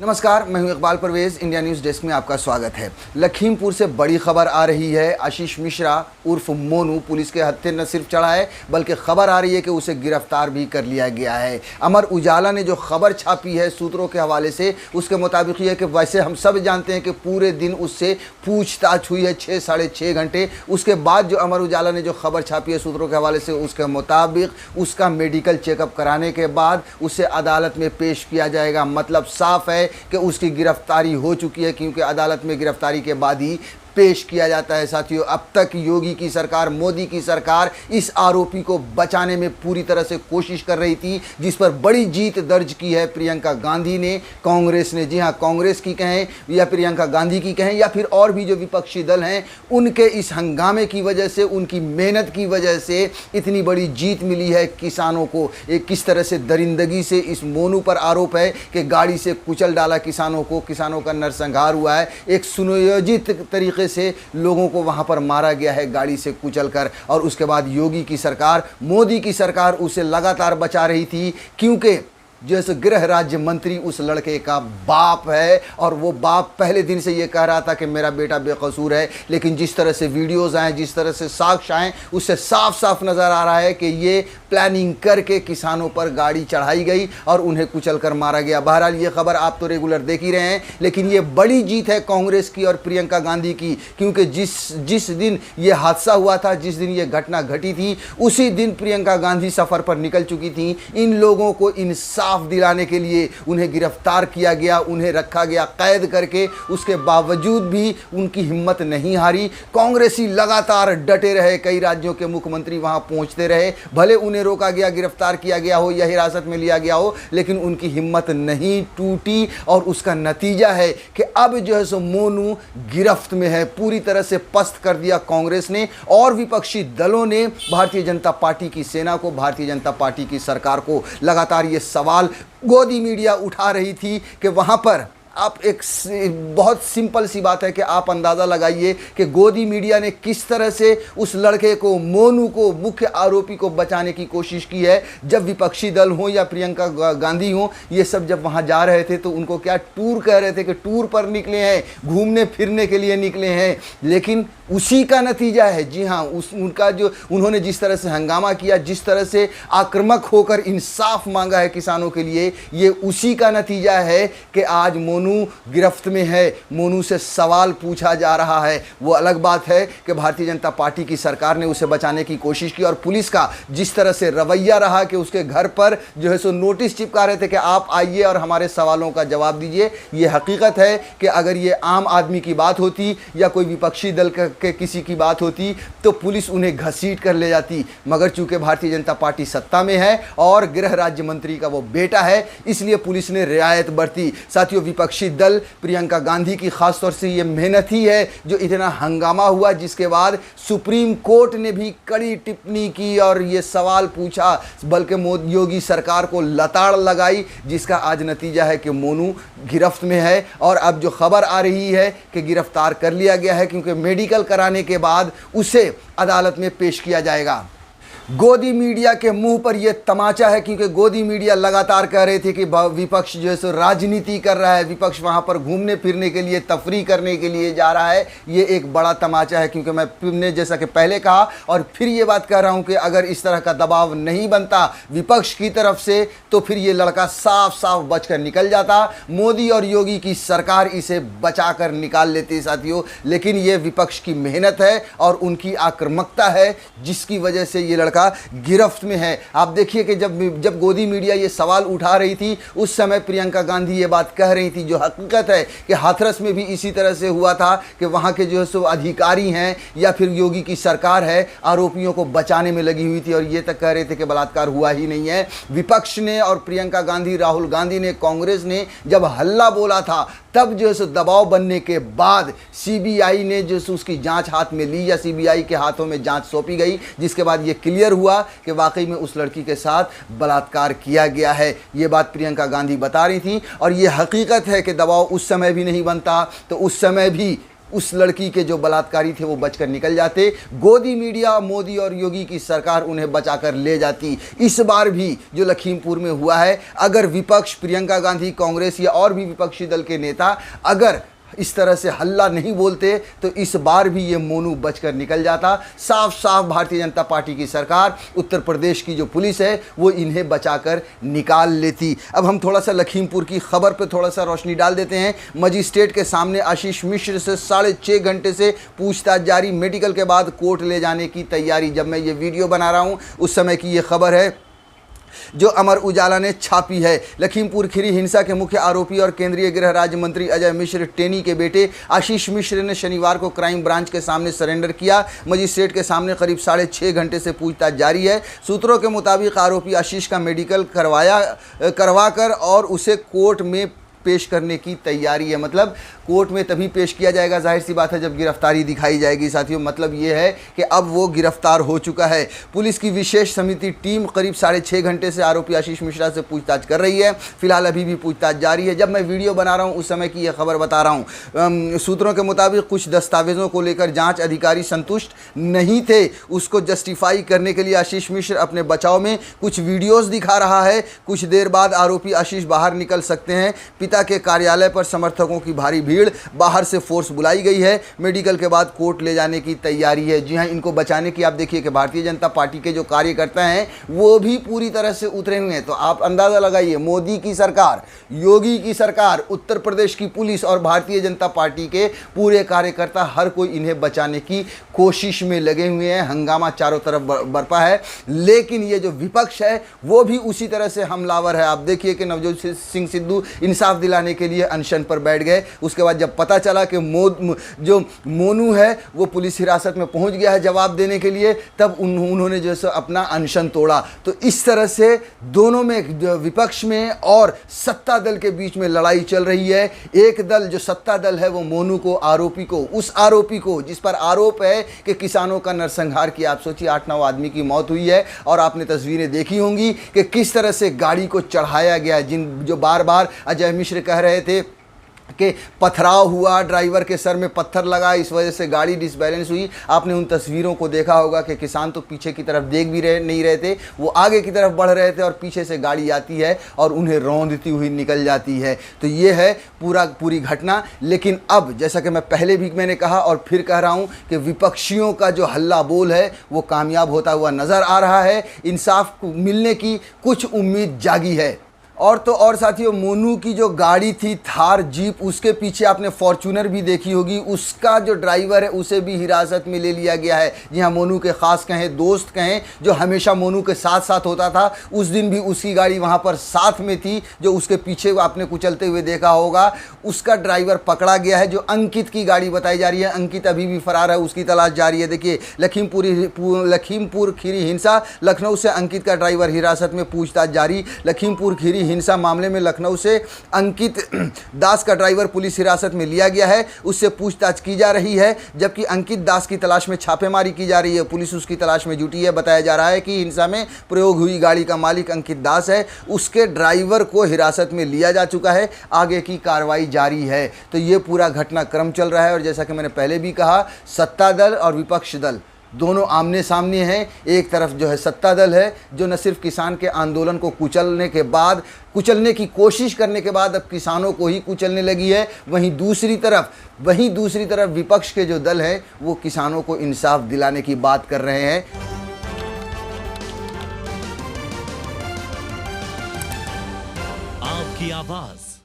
नमस्कार, मैं हूं Iqbal Parvez. India news desk में आपका स्वागत है। लखीमपुर से बड़ी खबर आ रही है। आशीष मिश्रा उर्फ मोनू पुलिस के हत्थे न सिर्फ चढ़ा है बल्कि खबर आ रही है कि उसे गिरफ्तार भी कर लिया गया है। अमर उजाला ने जो खबर छापी है सूत्रों के हवाले से, उसके मुताबिक ये है कि वैसे हम सब जानते हैं कि पूरे दिन उससे पूछताछ हुई है 6 साढ़े 6 घंटे। उसके बाद जो अमर उजाला ने जो खबर छापी है सूत्रों के हवाले से, उसके मुताबिक उसका मेडिकल चेकअप कराने के बाद उसे अदालत में पेश किया जाएगा। मतलब साफ है कि उसकी गिरफ्तारी हो चुकी है, क्योंकि अदालत में गिरफ्तारी के बाद ही पेश किया जाता है। साथियों, अब तक योगी की सरकार, मोदी की सरकार इस आरोपी को बचाने में पूरी तरह से कोशिश कर रही थी, जिस पर बड़ी जीत दर्ज की है प्रियंका गांधी ने, कांग्रेस ने। जी हाँ, कांग्रेस की कहें या प्रियंका गांधी की कहें या फिर और भी जो विपक्षी दल हैं, उनके इस हंगामे की वजह से, उनकी मेहनत की वजह से इतनी बड़ी जीत मिली है किसानों को। एक किस तरह से दरिंदगी से इस मोनू पर आरोप है कि गाड़ी से कुचल डाला किसानों को, किसानों का नरसंहार हुआ है। एक सुनियोजित तरीके से लोगों को वहां पर मारा गया है गाड़ी से कुचलकर। और उसके बाद योगी की सरकार, मोदी की सरकार उसे लगातार बचा रही थी, क्योंकि जैसे गृह राज्य मंत्री उस लड़के का बाप है और वो बाप पहले दिन से ये कह रहा था कि मेरा बेटा बेकसूर है। लेकिन जिस तरह से वीडियोज़ आए, जिस तरह से साक्ष्य आए, उससे साफ साफ नज़र आ रहा है कि ये प्लानिंग करके किसानों पर गाड़ी चढ़ाई गई और उन्हें कुचल कर मारा गया। बहरहाल ये खबर आप तो रेगुलर देख ही रहे हैं, लेकिन ये बड़ी जीत है कांग्रेस की और प्रियंका गांधी की, क्योंकि जिस दिन ये हादसा हुआ था, जिस दिन ये घटना घटी थी, उसी दिन प्रियंका गांधी सफ़र पर निकल चुकी थी। इन लोगों को इंसाफ दिलाने के लिए उन्हें गिरफ्तार किया गया, उन्हें रखा गया कैद करके। उसके बावजूद भी उनकी हिम्मत नहीं हारी। कांग्रेसी लगातार डटे रहे, कई राज्यों के मुख्यमंत्री वहां पहुंचते रहे, भले उन्हें रोका गया, गिरफ्तार किया गया हो या हिरासत में लिया गया हो, लेकिन उनकी हिम्मत नहीं टूटी। और उसका नतीजा है कि अब जो है सो मोनू गिरफ्त में है। पूरी तरह से पस्त कर दिया कांग्रेस ने और विपक्षी दलों ने भारतीय जनता पार्टी की सेना को, भारतीय जनता पार्टी की सरकार को। लगातार ये सवाल गोदी मीडिया उठा रही थी कि वहां पर आप एक बहुत सिंपल सी बात है कि आप अंदाज़ा लगाइए कि गोदी मीडिया ने किस तरह से उस लड़के को, मोनू को, मुख्य आरोपी को बचाने की कोशिश की है। जब विपक्षी दल हो या प्रियंका गांधी हो, ये सब जब वहाँ जा रहे थे तो उनको क्या टूर कह रहे थे कि टूर पर निकले हैं, घूमने फिरने के लिए निकले हैं। लेकिन उसी का नतीजा है, जी हाँ, उनका जो उन्होंने जिस तरह से हंगामा किया, जिस तरह से आक्रामक होकर इंसाफ मांगा है किसानों के लिए, ये उसी का नतीजा है कि आज मोनू गिरफ्त में है। मोनू से सवाल पूछा जा रहा है। वो अलग बात है कि भारतीय जनता पार्टी की सरकार ने उसे बचाने की कोशिश की और पुलिस का जिस तरह से रवैया रहा कि उसके घर पर जो है सो नोटिस चिपका रहे थे कि आप आइए और हमारे सवालों का जवाब दीजिए। ये हकीकत है कि अगर ये आम आदमी की बात होती या कोई विपक्षी दल के किसी की बात होती तो पुलिस उन्हें घसीट कर ले जाती। मगर चूंकि भारतीय जनता पार्टी सत्ता में है और गृह राज्य मंत्री का वो बेटा है, इसलिए पुलिस ने रियायत बरती। साथियों, विपक्षी दल, प्रियंका गांधी की खासतौर से ये मेहनत ही है जो इतना हंगामा हुआ, जिसके बाद सुप्रीम कोर्ट ने भी कड़ी टिप्पणी की और ये सवाल पूछा, बल्कि मोदी योगी सरकार को लताड़ लगाई, जिसका आज नतीजा है कि मोनू गिरफ्त में है। और अब जो खबर आ रही है कि गिरफ्तार कर लिया गया है, क्योंकि मेडिकल कराने के बाद उसे अदालत में पेश किया जाएगा। गोदी मीडिया के मुंह पर यह तमाचा है, क्योंकि गोदी मीडिया लगातार कह रहे थे कि विपक्ष जो है सो राजनीति कर रहा है, विपक्ष वहां पर घूमने फिरने के लिए, तफरी करने के लिए जा रहा है। ये एक बड़ा तमाचा है, क्योंकि मैंने जैसा कि पहले कहा और फिर ये बात कह रहा हूं कि अगर इस तरह का दबाव नहीं बनता विपक्ष की तरफ से तो फिर ये लड़का साफ साफ बचकर निकल जाता। मोदी और योगी की सरकार इसे बचाकर निकाल लेती साथियों। लेकिन ये विपक्ष की मेहनत है और उनकी आक्रामकता है, जिसकी वजह से ये लड़का गिरफ्त में है। आप देखिए कि जब गोदी मीडिया ये सवाल उठा रही थी, उस समय प्रियंका गांधी ये बात कह रही थी। जो हकीकत है कि हाथरस में भी इसी तरह से हुआ था कि वहाँ के जो है सो अधिकारी हैं या फिर योगी की सरकार है, आरोपियों को बचाने में लगी हुई थी और ये तक कह रहे थे कि बलात्कार हुआ ही नहीं है। विपक्ष ने और प्रियंका गांधी, राहुल गांधी ने, कांग्रेस ने जब हल्ला बोला था, तब जो है सो दबाव बनने के बाद सीबीआई ने जो है उसकी जांच हाथ में ली या सीबीआई के हाथों में जांच सौंपी गई, जिसके बाद ये क्लियर हुआ कि वाकई में उस लड़की के साथ बलात्कार किया गया है। ये बात प्रियंका गांधी बता रही थी और ये हकीकत है कि दबाव उस समय भी नहीं बनता तो उस समय भी उस लड़की के जो बलात्कारी थे वो बचकर निकल जाते, गोदी मीडिया, मोदी और योगी की सरकार उन्हें बचाकर ले जाती। इस बार भी जो लखीमपुर में हुआ है, अगर विपक्ष, प्रियंका गांधी, कांग्रेस या और भी विपक्षी दल के नेता अगर इस तरह से हल्ला नहीं बोलते तो इस बार भी ये मोनू बचकर निकल जाता। साफ साफ भारतीय जनता पार्टी की सरकार, उत्तर प्रदेश की जो पुलिस है वो इन्हें बचाकर निकाल लेती। अब हम थोड़ा सा लखीमपुर की खबर पे थोड़ा सा रोशनी डाल देते हैं। मजिस्ट्रेट के सामने आशीष मिश्र से 6.5 घंटे से पूछताछ जारी, मेडिकल के बाद कोर्ट ले जाने की तैयारी। जब मैं ये वीडियो बना रहा हूँ उस समय की ये खबर है जो अमर उजाला ने छापी है। लखीमपुर खीरी हिंसा के मुख्य आरोपी और केंद्रीय गृह राज्य मंत्री अजय मिश्र टेनी के बेटे आशीष मिश्र ने शनिवार को क्राइम ब्रांच के सामने सरेंडर किया। मजिस्ट्रेट के सामने करीब 6.5 घंटे से पूछताछ जारी है। सूत्रों के मुताबिक आरोपी आशीष का मेडिकल करवाकर और उसे कोर्ट में पेश करने की तैयारी है। मतलब कोर्ट में तभी पेश किया जाएगा, जाहिर सी बात है, जब गिरफ्तारी दिखाई जाएगी। साथियों, मतलब ये है कि अब वो गिरफ्तार हो चुका है। पुलिस की विशेष समिति टीम करीब 6.5 घंटे से आरोपी आशीष मिश्रा से पूछताछ कर रही है। फिलहाल अभी भी पूछताछ जारी है। जब मैं वीडियो बना रहा हूँ उस समय की यह खबर बता रहा हूँ। सूत्रों के मुताबिक कुछ दस्तावेजों को लेकर जाँच अधिकारी संतुष्ट नहीं थे। उसको जस्टिफाई करने के लिए आशीष मिश्र अपने बचाव में कुछ वीडियोज़ दिखा रहा है। कुछ देर बाद आरोपी आशीष बाहर निकल सकते हैं। पिता के कार्यालय पर समर्थकों की भारी भीड़, बाहर से फोर्स बुलाई गई है। मेडिकल के बाद कोर्ट ले जाने की तैयारी है। जी हां, इनको बचाने की आप देखिए कि भारतीय जनता पार्टी के जो कार्यकर्ता हैं वो भी पूरी तरह से उतरे हुए हैं। तो आप अंदाज़ा लगाइए, मोदी की सरकार, योगी की सरकार, उत्तर प्रदेश की पुलिस और भारतीय जनता पार्टी के पूरे कार्यकर्ता, हर कोई इन्हें बचाने की कोशिश में लगे हुए हैं। हंगामा चारों तरफ बरपा है। लेकिन ये जो विपक्ष है वो भी उसी तरह से हमलावर है। आप देखिए कि नवजोत सिंह सिद्धू इंसाफ दिलाने के लिए अनशन पर बैठ गए। उसके बाद जब पता चला कि जो मोनू है वो पुलिस हिरासत में पहुंच गया है जवाब देने के लिए, तब उन्होंने जो है अपना अनशन तोड़ा। तो इस तरह से दोनों में, विपक्ष में और सत्ता दल के बीच में लड़ाई चल रही है। एक दल जो सत्ता दल है वो मोनू को, आरोपी को, उस आरोपी को जिस पर आरोप है कि किसानों का नरसंहार किया। आप सोचिए, 8-9 आदमी की मौत हुई है और आपने तस्वीरें देखी होंगी कि किस तरह से गाड़ी को चढ़ाया गया। जो बार बार अजय मिश्र कह रहे थे कि पथराव हुआ, ड्राइवर के सर में पत्थर लगा, इस वजह से गाड़ी डिसबैलेंस हुई। आपने उन तस्वीरों को देखा होगा कि किसान तो पीछे की तरफ देख भी नहीं रहे थे, वो आगे की तरफ बढ़ रहे थे और पीछे से गाड़ी आती है और उन्हें रौंदती हुई निकल जाती है। तो ये है पूरी घटना। लेकिन अब जैसा कि मैंने कहा और फिर कह रहा हूँ कि विपक्षियों का जो हल्ला बोल है वो कामयाब होता हुआ नज़र आ रहा है। इंसाफ मिलने की कुछ उम्मीद जागी है। और तो और साथियों, मोनू की जो गाड़ी थी थार जीप, उसके पीछे आपने फॉर्च्यूनर भी देखी होगी, उसका जो ड्राइवर है उसे भी हिरासत में ले लिया गया है। जी हाँ, मोनू के ख़ास कहें, दोस्त कहें, जो हमेशा मोनू के साथ साथ होता था, उस दिन भी उसकी गाड़ी वहाँ पर साथ में थी। जो उसके पीछे आपने कुचलते हुए देखा होगा, उसका ड्राइवर पकड़ा गया है। जो अंकित की गाड़ी बताई जा रही है, अंकित अभी भी फरार है, उसकी तलाश जारी है। देखिए, लखीमपुर खीरी हिंसा, लखनऊ से अंकित का ड्राइवर हिरासत में, पूछताछ जारी। लखीमपुर खीरी हिंसा मामले में लखनऊ से अंकित दास का ड्राइवर पुलिस हिरासत में लिया गया है, उससे पूछताछ की जा रही है। जबकि अंकित दास की तलाश में छापेमारी की जा रही है, पुलिस उसकी तलाश में जुटी है। बताया जा रहा है कि हिंसा में प्रयोग हुई गाड़ी का मालिक अंकित दास है, उसके ड्राइवर को हिरासत में लिया जा चुका है, आगे की कार्रवाई जारी है। तो ये पूरा घटनाक्रम चल रहा है। और जैसा कि मैंने पहले भी कहा, सत्ता दल और विपक्ष दल दोनों आमने सामने हैं। एक तरफ जो है सत्ता दल है, जो न सिर्फ किसान के आंदोलन को कुचलने की कोशिश करने के बाद अब किसानों को ही कुचलने लगी है। वहीं दूसरी तरफ विपक्ष के जो दल हैं वो किसानों को इंसाफ दिलाने की बात कर रहे हैं। आपकी आवाज